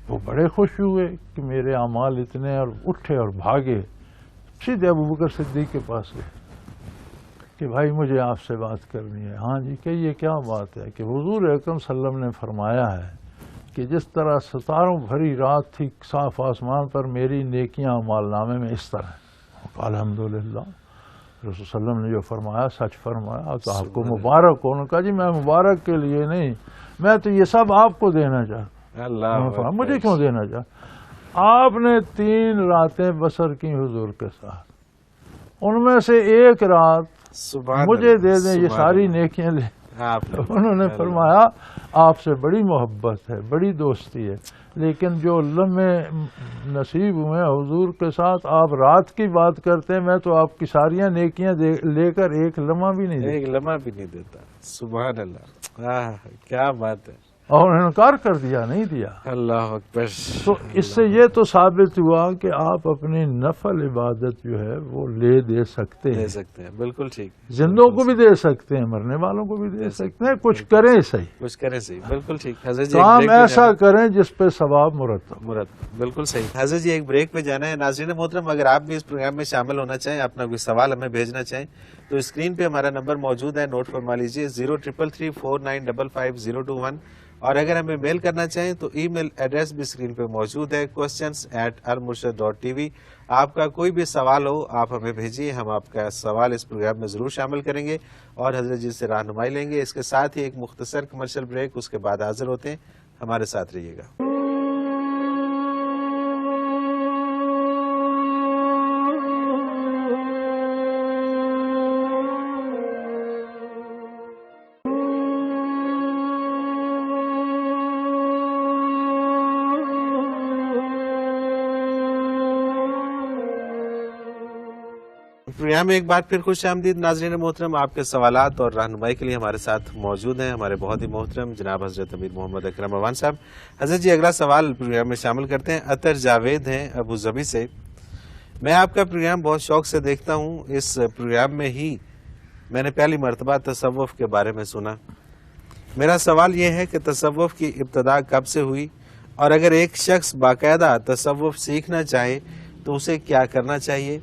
C: وہ بڑے خوش ہوئے کہ میرے اعمال اتنے، اور اٹھے اور بھاگے، سیدھے ابوبکر صدیق کے پاس گئے کہ بھائی مجھے آپ سے بات کرنی ہے۔ ہاں جی، کہ یہ کیا بات ہے؟ کہ حضور اکرم صلی اللہ علیہ وسلم نے فرمایا ہے کہ جس طرح ستاروں بھری رات تھی صاف آسمان پر، میری نیکیاں اعمال نامے میں اس طرح ہیں۔ الحمدللہ، رسول صلی اللہ علیہ وسلم نے جو فرمایا سچ فرمایا، تو آپ کو مبارک ہو۔ انہوں نے کہا جی میں مبارک کے لیے نہیں، میں تو یہ سب آپ کو دینا چاہتا ہوں۔
B: اللہ
C: مجھے کیوں دینا چاہ؟ آپ نے 3 راتیں بسر کی حضور کے ساتھ، ان میں سے ایک رات مجھے دے دیں، یہ ساری نیکیاں لے۔ انہوں نے فرمایا آپ سے بڑی محبت ہے، بڑی دوستی ہے، لیکن جو لمحے نصیب ہوئے حضور کے ساتھ، آپ رات کی بات کرتے ہیں، میں تو آپ کی ساریاں نیکیاں لے کر ایک لمحہ بھی نہیں دیتا،
B: ایک لمحہ بھی نہیں دیتا۔ سبحان اللہ، کیا بات ہے،
C: اور انکار کر دیا، نہیں دیا۔
B: اللہ اکبر۔
C: تو اس سے یہ تو ثابت ہوا کہ آپ اپنی نفل عبادت جو ہے وہ دے سکتے ہیں،
B: دے سکتے ہیں، بالکل ٹھیک،
C: زندوں کو بھی دے سکتے ہیں، مرنے والوں کو بھی دے سکتے ہیں، کچھ کریں صحیح،
B: کچھ کریں صحیح، بالکل ٹھیک۔ حضرت جی
C: کام ایسا کریں جس پہ ثواب مرتب۔
B: بالکل صحیح۔ حضرت جی ایک بریک پہ جانا ہے۔ ناظرین محترم، اگر آپ بھی اس پروگرام میں شامل ہونا چاہیں، اپنا کوئی سوال ہمیں بھیجنا چاہیں، تو اسکرین پہ ہمارا نمبر موجود ہے، نوٹ فرما لیجیے، 0333 4955 021، اور اگر ہمیں میل کرنا چاہیں تو ای میل ایڈریس بھی اسکرین پہ موجود ہے، questions@almurshid.tv۔ آپ کا کوئی بھی سوال ہو آپ ہمیں بھیجیے، ہم آپ کا سوال اس پروگرام میں ضرور شامل کریں گے اور حضرت جی سے رہنمائی لیں گے۔ اس کے ساتھ ہی ایک مختصر کمرشل بریک، اس کے بعد حاضر ہوتے ہیں، ہمارے ساتھ رہیے گا۔ پروگرام میں ایک بار پھر خوش آمدید ناظرین محترم، آپ کے سوالات اور رہنمائی کے لیے ہمارے ساتھ موجود ہیں ہمارے بہت ہی محترم جناب حضرت امیر محمد اکرم اوان صاحب۔ حضرت جی اگلا سوال پروگرام میں شامل کرتے ہیں، عطر جاوید ہیں ابو ظبی سے۔ میں آپ کا پروگرام بہت شوق سے دیکھتا ہوں، اس پروگرام میں ہی میں نے پہلی مرتبہ تصوف کے بارے میں سنا۔ میرا سوال یہ ہے کہ تصوف کی ابتدا کب سے ہوئی، اور اگر ایک شخص باقاعدہ تصوف سیکھنا چاہے تو اسے کیا کرنا چاہیے؟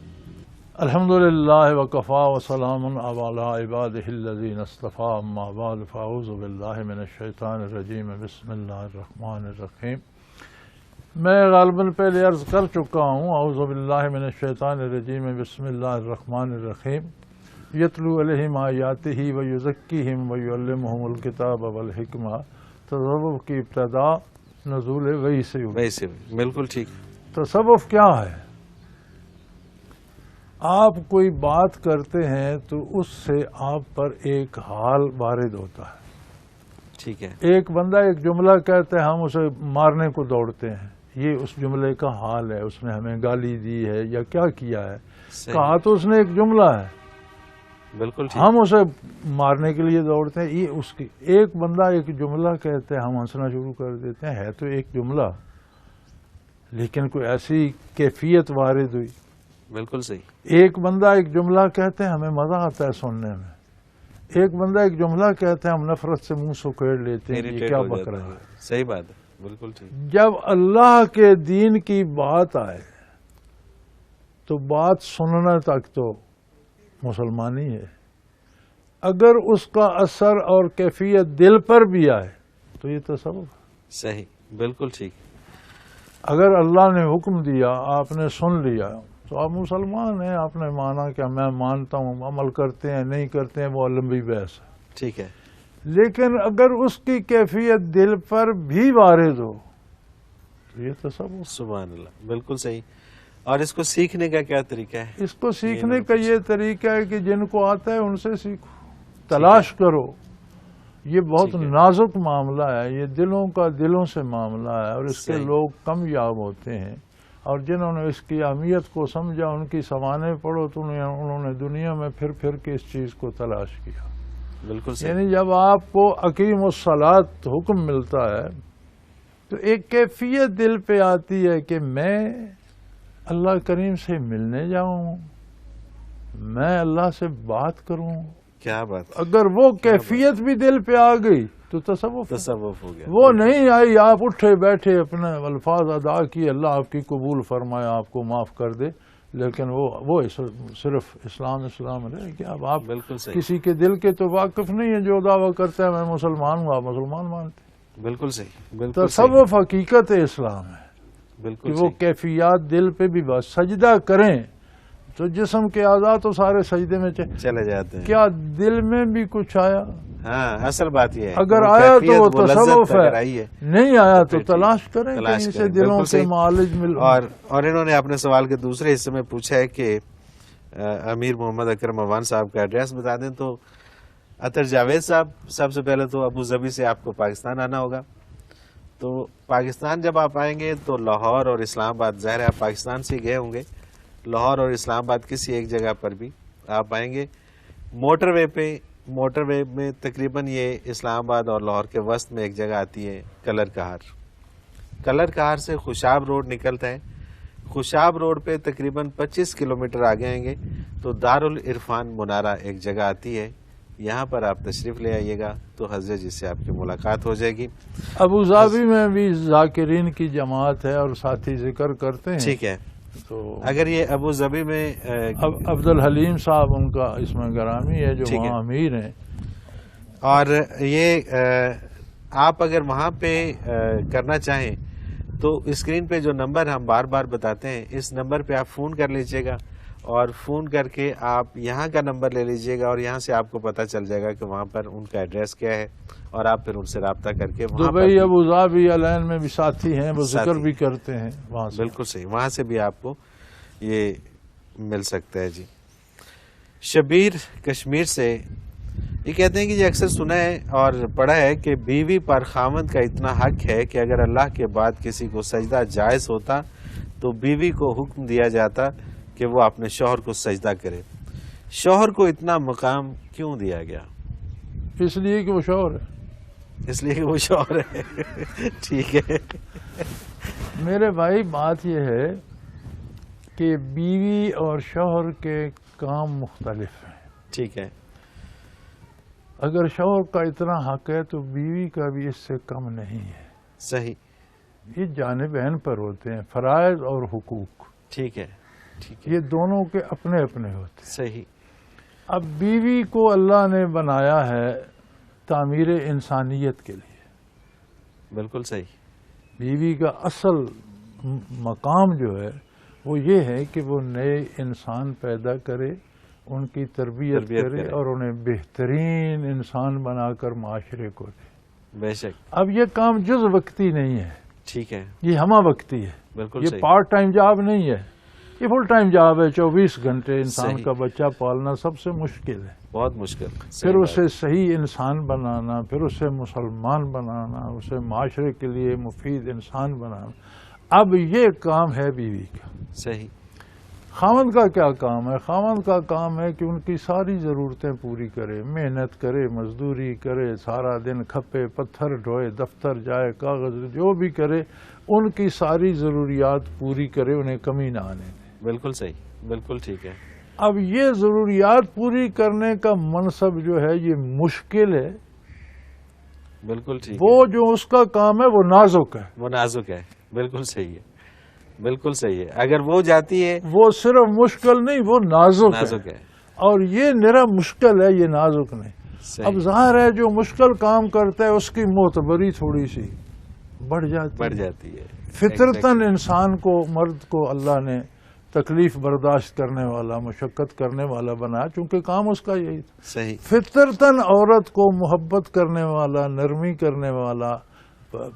C: الحمدللہ وکفا وسلام علی عبادہ الذین اصطفی، اما بعد فاعوذ باللہ من الشیطان الرجیم، بسم اللہ الرحمن الرحیم۔ میں غالباً پہلے عرض کر چکا ہوں، اعوذ باللہ من الشیطان الرجیم، بسم اللہ الرحمن الرحیم۔ یتلو علیہم آیاتہ ویزکیہم ویعلمہم الکتاب والحکمہ۔ تصوف کی ابتدا نزول وحی سے ہوئی۔
B: وہی سے بالکل ٹھیک۔
C: تصوف کیا ہے؟ آپ کوئی بات کرتے ہیں تو اس سے آپ پر ایک حال وارد ہوتا ہے۔
B: ٹھیک ہے۔
C: ایک بندہ ایک جملہ کہتا ہے، ہم اسے مارنے کو دوڑتے ہیں، یہ اس جملے کا حال ہے، اس نے ہمیں گالی دی ہے یا کیا کیا ہے، کہا تو اس نے ایک جملہ ہے،
B: بالکل ٹھیک،
C: ہم اسے مارنے کے لیے دوڑتے ہیں۔ یہ اس کی ایک بندہ ایک جملہ کہتے ہیں، ہم ہنسنا شروع کر دیتے ہیں، ہے تو ایک جملہ لیکن کوئی ایسی کیفیت وارد ہوئی۔
B: بالکل صحیح۔
C: ایک بندہ ایک جملہ کہتے ہیں، ہمیں مزہ آتا ہے سننے میں۔ ایک بندہ ایک جملہ کہتے ہیں، ہم نفرت سے منہ سکیڑ لیتے ہیں، یہ کیا بک رہا ہے۔
B: صحیح بات ہے، بالکل ٹھیک۔
C: جب اللہ کے دین کی بات آئے تو بات سننا تک تو مسلمانی ہے، اگر اس کا اثر اور کیفیت دل پر بھی آئے تو یہ تصوف ہے۔
B: صحیح، بالکل ٹھیک۔
C: اگر اللہ نے حکم دیا، آپ نے سن لیا تو آپ مسلمان ہیں، آپ نے مانا کہ میں مانتا ہوں، عمل کرتے ہیں نہیں کرتے ہیں وہ لمبی بحث ہے،
B: ٹھیک ہے۔
C: لیکن اگر اس کی کیفیت دل پر بھی وارد ہو تو یہ تصوف۔
B: سبحان اللہ، بالکل صحیح۔ اور اس کو سیکھنے کا کیا طریقہ ہے؟
C: اس کو سیکھنے کا یہ طریقہ ہے کہ جن کو آتا ہے ان سے سیکھو، تلاش کرو۔ یہ بہت نازک معاملہ ہے، یہ دلوں کا دلوں سے معاملہ ہے، اور اس کے لوگ کامیاب ہوتے ہیں، اور جنہوں نے اس کی اہمیت کو سمجھا ان کی سوانح پڑھو تو انہوں نے دنیا میں پھر پھر کے اس چیز کو تلاش کیا۔
B: بالکل صحیح۔
C: یعنی جب آپ کو اقیم الصلاۃ حکم ملتا ہے تو ایک کیفیت دل پہ آتی ہے کہ میں اللہ کریم سے ملنے جاؤں، میں اللہ سے بات کروں۔
B: کیا بات،
C: اگر وہ کیفیت بھی دل پہ آ گئی تو تصوف
B: ہو گیا۔
C: وہ نہیں آئی، آپ اٹھے بیٹھے اپنے الفاظ ادا کیے، اللہ آپ کی قبول فرمائے، آپ کو معاف کر دے، لیکن وہ صرف اسلام رہے گا۔ اب آپ کسی کے دل کے تو واقف نہیں ہے، جو دعویٰ کرتا ہے میں مسلمان ہوں، آپ مسلمان مانتے۔
B: بالکل صحیح، بالکل
C: تصوف حقیقت اسلام ہے،
B: بالکل
C: کہ وہ کیفیات دل پہ بھی بس سجدہ کریں تو جسم کے اعضاء تو سارے سجدے میں
B: چلے جاتے ہیں،
C: کیا دل میں بھی کچھ آیا؟
B: ہاں، اصل بات یہ ہے،
C: اگر آیا تو وہ تصوف ہے، نہیں آیا تو تلاش کریں کہیں سے دلوں سے معالج مل۔
B: اور انہوں نے اپنے سوال کے دوسرے حصے میں پوچھا ہے کہ امیر محمد اکرم اوان صاحب کا ایڈریس بتا دیں۔ تو عطر جاوید صاحب، سب سے پہلے تو ابو ظبی سے آپ کو پاکستان آنا ہوگا، تو پاکستان جب آپ آئیں گے تو لاہور اور اسلام آباد، ظاہر ہے آپ پاکستان سے گئے ہوں گے، لاہور اور اسلام آباد کسی ایک جگہ پر بھی آپ آئیں گے، موٹر وے میں تقریباً یہ اسلام آباد اور لاہور کے وسط میں ایک جگہ آتی ہے کلر کہار سے خوشاب روڈ نکلتا ہے، خوشاب روڈ پہ تقریباً 25 کلومیٹر آگے آئیں گے تو دارالعرفان منارہ ایک جگہ آتی ہے، یہاں پر آپ تشریف لے آئیے گا تو حضرت جی سے آپ کی ملاقات ہو جائے گی۔
C: ابو ظبی میں بھی ذاکرین کی جماعت ہے اور ساتھی ذکر کرتے ہیں،
B: ٹھیک ہے۔
C: تو
B: اگر یہ ابو ظبی میں
C: عبد الحلیم صاحب ان کا اس میں گرامی ہے جو وہاں امیر ہیں،
B: اور یہ آپ اگر وہاں پہ کرنا چاہیں تو اسکرین پہ جو نمبر ہم بار بار بتاتے ہیں اس نمبر پہ آپ فون کر لیجئے گا اور فون کر کے آپ یہاں کا نمبر لے لیجئے گا اور یہاں سے آپ کو پتہ چل جائے گا کہ وہاں پر ان کا ایڈریس کیا ہے اور آپ پھر ان سے رابطہ کر کے وہاں پر
C: دبئی ابو ظبی العین میں بھی ساتھی ہیں، وہ ذکر
B: ساتھی
C: بھی کرتے ہیں وہاں سے.
B: بالکل صحیح، وہاں سے بھی آپ کو یہ مل سکتا ہے. جی شبیر کشمیر سے یہ کہتے ہیں کہ یہ اکثر سنا ہے اور پڑھا ہے کہ بیوی پر خاوند کا اتنا حق ہے کہ اگر اللہ کے بعد کسی کو سجدہ جائز ہوتا تو بیوی کو حکم دیا جاتا کہ وہ اپنے شوہر کو سجدہ کرے. شوہر کو اتنا مقام کیوں دیا گیا؟
C: اس لیے کہ وہ شوہر ہے.
B: اس لیے کہ وہ شوہر ہے. ٹھیک ہے
C: میرے بھائی بات یہ ہے کہ بیوی اور شوہر کے کام مختلف ہیں.
B: ٹھیک ہے.
C: اگر شوہر کا اتنا حق ہے تو بیوی کا بھی اس سے کم نہیں ہے.
B: صحیح.
C: یہ جانبین پر ہوتے ہیں، فرائض اور حقوق.
B: ٹھیک ہے. ٹھیک ہے.
C: یہ دونوں کے اپنے اپنے ہوتے ہیں.
B: صحیح.
C: اب بیوی کو اللہ نے بنایا ہے تعمیر انسانیت کے لیے.
B: بالکل صحیح.
C: بیوی کا اصل مقام جو ہے وہ یہ ہے کہ وہ نئے انسان پیدا کرے، ان کی تربیت کرے اور انہیں بہترین انسان بنا کر معاشرے کو دے.
B: بے شک.
C: اب یہ کام جز وقتی نہیں ہے.
B: ٹھیک ہے.
C: یہ ہمہ وقتی ہے.
B: بالکل.
C: یہ پارٹ ٹائم جاب نہیں ہے، یہ فل ٹائم جاب ہے. 24 گھنٹے انسان
B: صحیح.
C: کا بچہ پالنا سب سے مشکل ہے.
B: بہت مشکل.
C: پھر اسے صحیح انسان بنانا، پھر اسے مسلمان بنانا، اسے معاشرے کے لیے مفید انسان بنانا. اب یہ کام ہے بیوی کا.
B: صحیح.
C: خاوند کا کیا کام ہے؟ خاوند کا کام ہے کہ ان کی ساری ضرورتیں پوری کرے، محنت کرے، مزدوری کرے، سارا دن کھپے، پتھر ڈھوئے، دفتر جائے، کاغذ جو بھی کرے، ان کی ساری ضروریات پوری کرے، انہیں کمی نہ آنے دے.
B: بالکل صحیح. بالکل ٹھیک ہے.
C: اب یہ ضروریات پوری کرنے کا منصب جو ہے یہ مشکل ہے.
B: بالکل ٹھیک.
C: وہ جو اس کا کام ہے وہ نازک ہے.
B: وہ نازک ہے. بالکل صحیح ہے. بالکل صحیح ہے. اگر وہ جاتی ہے
C: وہ صرف مشکل نہیں، وہ نازک
B: ہے.
C: اور یہ نرا مشکل ہے، یہ نازک نہیں. اب ظاہر ہے جو مشکل کام کرتا ہے اس کی معتبری تھوڑی سی بڑھ جاتی ہے. فطرتاً انسان کو، مرد کو اللہ نے تکلیف برداشت کرنے والا، مشقت کرنے والا بنایا، چونکہ کام اس کا یہی تھا.
B: صحیح.
C: فطرتاً عورت کو محبت کرنے والا، نرمی کرنے والا،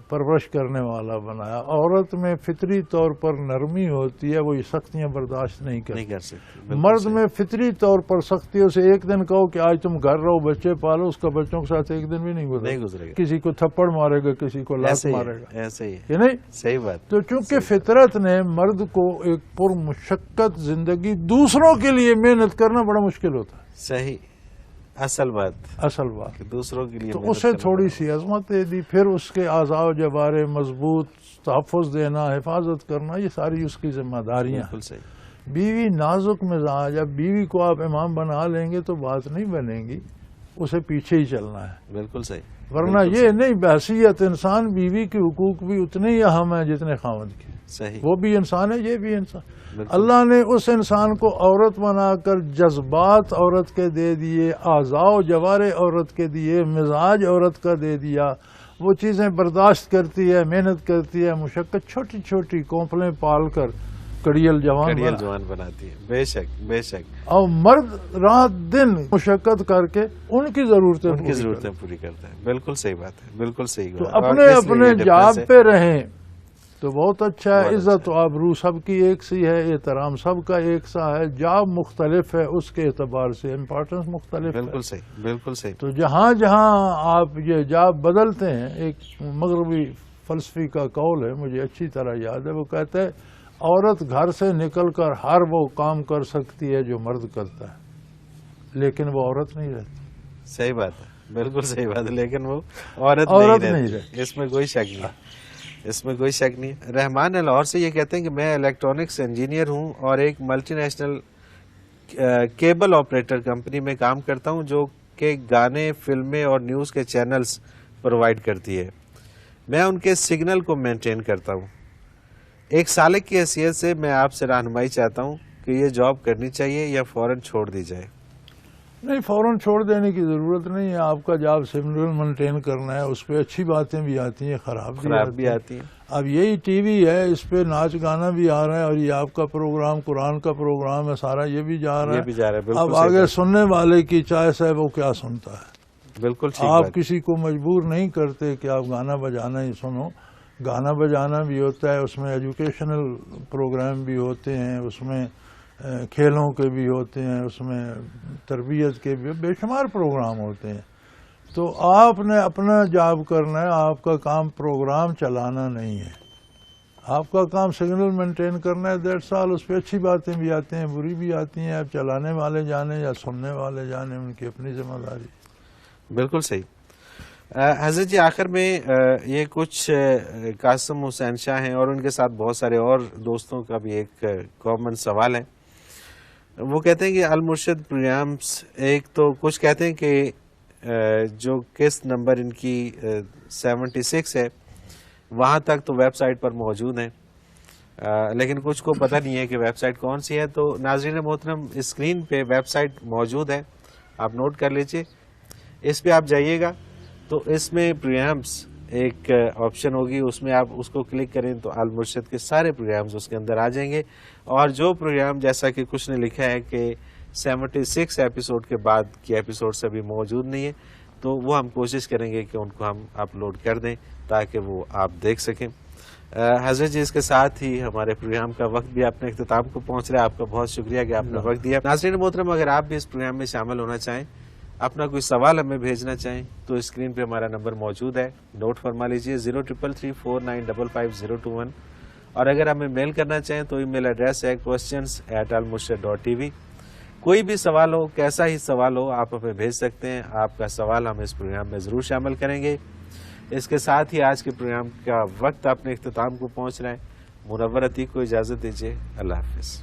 C: پرورش کرنے والا بنایا. عورت میں فطری طور پر نرمی ہوتی ہے، وہ یہ سختیاں برداشت نہیں کر
B: سکتی.
C: مرد میں فطری طور پر سختیوں سے ایک دن کہو کہ آج تم گھر رہو، بچے پالو، اس کا بچوں کے ساتھ ایک دن بھی نہیں گزرے گا. کسی کو تھپڑ مارے گا، کسی کو لات مارے گا.
B: ایسے ہی
C: یہ نہیں.
B: صحیح بات.
C: تو چونکہ فطرت نے مرد کو ایک پر مشقت زندگی، دوسروں کے لیے محنت کرنا بڑا مشکل ہوتا ہے.
B: صحیح. اصل بات دوسروں کے لیے
C: تو اسے تھوڑی سی عظمت دے دی. پھر اس کے اعضاء و جوارے مضبوط، تحفظ دینا، حفاظت کرنا، یہ ساری اس کی ذمہ داریاں.
B: بالکل صحیح.
C: بیوی نازک مزاج. اب بیوی کو آپ امام بنا لیں گے تو بات نہیں بنے گی، اسے پیچھے ہی چلنا ہے.
B: بالکل صحیح.
C: ورنہ یہ نہیں، بحثیت انسان بیوی کے حقوق بھی اتنے ہی اہم ہیں جتنے خاوند کے.
B: صحیح.
C: وہ بھی انسان ہے، یہ بھی انسان. اللہ نے اس انسان کو عورت بنا کر جذبات عورت کے دے دیے، اعضاء و جوارے عورت کے دیے، مزاج عورت کا دے دیا. وہ چیزیں برداشت کرتی ہے، محنت کرتی ہے، مشقت، چھوٹی چھوٹی کونپلیں پال کر کڑیل جوان
B: بناتی ہے. بے شک. بے شک.
C: اور مرد رات دن مشقت کر کے ان کی ضرورتیں
B: پوری کرتا ہے. بالکل صحیح بات ہے. بالکل صحیح.
C: تو اپنے جاب پہ رہیں تو بہت اچھا ہے. عزت و آبرو سب کی ایک سی ہے، احترام سب کا ایک سا ہے. جاب مختلف ہے، اس کے اعتبار سے امپورٹنس مختلف ہے.
B: بالکل صحیح. بالکل صحیح.
C: تو جہاں جہاں آپ یہ جاب بدلتے ہیں، ایک مغربی فلسفی کا قول ہے، مجھے اچھی طرح یاد ہے. وہ کہتا ہے عورت گھر سے نکل کر ہر وہ کام کر سکتی ہے جو مرد کرتا ہے، لیکن وہ عورت نہیں رہتی.
B: صحیح بات ہے. بالکل صحیح بات ہے. لیکن وہ عورت نہیں رہتی. اس میں کوئی شک نہیں. اس میں کوئی شک نہیں. رحمان لاہور سے یہ کہتے ہیں کہ میں الیکٹرانکس انجینئر ہوں اور ایک multi national cable operator company میں کام کرتا ہوں جو کہ گانے، فلمیں اور نیوز کے چینلز پرووائڈ کرتی ہے. میں ان کے سگنل کو مینٹین کرتا ہوں. ایک سالک کی حیثیت سے میں آپ سے رہنمائی چاہتا ہوں کہ یہ جاب کرنی چاہیے یا فوراً چھوڑ دی جائے.
C: نہیں، فوراً چھوڑ دینے کی ضرورت نہیں ہے. آپ کا جاب سگنل مینٹین کرنا ہے. اس پہ اچھی باتیں بھی آتی ہیں، خراب
B: بھی آتی ہیں.
C: اب یہی ٹی وی ہے، اس پہ ناچ گانا بھی آ رہا ہے، اور یہ آپ کا پروگرام، قرآن کا پروگرام ہے سارا، یہ بھی جا رہا ہے. اب آگے سننے والے کی چوائس ہے، وہ کیا سنتا ہے.
B: بالکل
C: آپ کسی کو مجبور نہیں کرتے کہ آپ گانا بجانا ہی سنو. گانا بجانا بھی ہوتا ہے، اس میں ایجوکیشنل پروگرام بھی ہوتے ہیں، اس میں کھیلوں کے بھی ہوتے ہیں، اس میں تربیت کے بھی بے شمار پروگرام ہوتے ہیں. تو آپ نے اپنا جاب کرنا ہے. آپ کا کام پروگرام چلانا نہیں ہے، آپ کا کام سگنل مینٹین کرنا ہے. 1.5 سال اس پہ اچھی باتیں بھی آتی ہیں، بری بھی آتی ہیں. اب چلانے والے جانے یا سننے والے جانے، ان کی اپنی ذمہ داری.
B: بالکل صحیح. حضرت جی، آخر میں یہ کچھ قاسم حسین شاہ ہیں اور ان کے ساتھ بہت سارے اور دوستوں کا بھی ایک کامن سوال ہے. وہ کہتے ہیں کہ المرشد پروگرامز، ایک تو کچھ کہتے ہیں کہ جو قسط نمبر ان کی 76 ہے وہاں تک تو ویب سائٹ پر موجود ہیں، لیکن کچھ کو پتہ نہیں ہے کہ ویب سائٹ کون سی ہے. تو ناظرین محترم، اسکرین پہ ویب سائٹ موجود ہے، آپ نوٹ کر لیجئے. اس پہ آپ جائیے گا تو اس میں پروگرامز ایک آپشن ہوگی، اس میں آپ اس کو کلک کریں تو المرشد کے سارے پروگرامز اس کے اندر آ جائیں گے. اور جو پروگرام، جیسا کہ کچھ نے لکھا ہے کہ 76 ایپیسوڈ کے بعد کی ایپیسوڈ ابھی موجود نہیں ہے، تو وہ ہم کوشش کریں گے کہ ان کو ہم اپلوڈ کر دیں تاکہ وہ آپ دیکھ سکیں. حضرت جی، اس کے ساتھ ہی ہمارے پروگرام کا وقت بھی اپنے اختتام کو پہنچ رہا ہے. آپ کا بہت شکریہ کہ آپ نے وقت دیا. ناظرین محترم، اگر آپ بھی اس پروگرام میں شامل ہونا چاہیں، اپنا کوئی سوال ہمیں بھیجنا چاہیں، تو اسکرین پہ ہمارا نمبر موجود ہے، نوٹ فرما لیجئے 0333495521. اور اگر ہمیں میل کرنا چاہیں تو ای میل ایڈریس ہے questions@almurshid.tv. کوئی بھی سوال ہو، کیسا ہی سوال ہو، آپ ہمیں بھیج سکتے ہیں. آپ کا سوال ہم اس پروگرام میں ضرور شامل کریں گے. اس کے ساتھ ہی آج کے پروگرام کا وقت اپنے اختتام کو پہنچ رہا ہے. منور عتیق کو اجازت دیجیے. اللہ حافظ.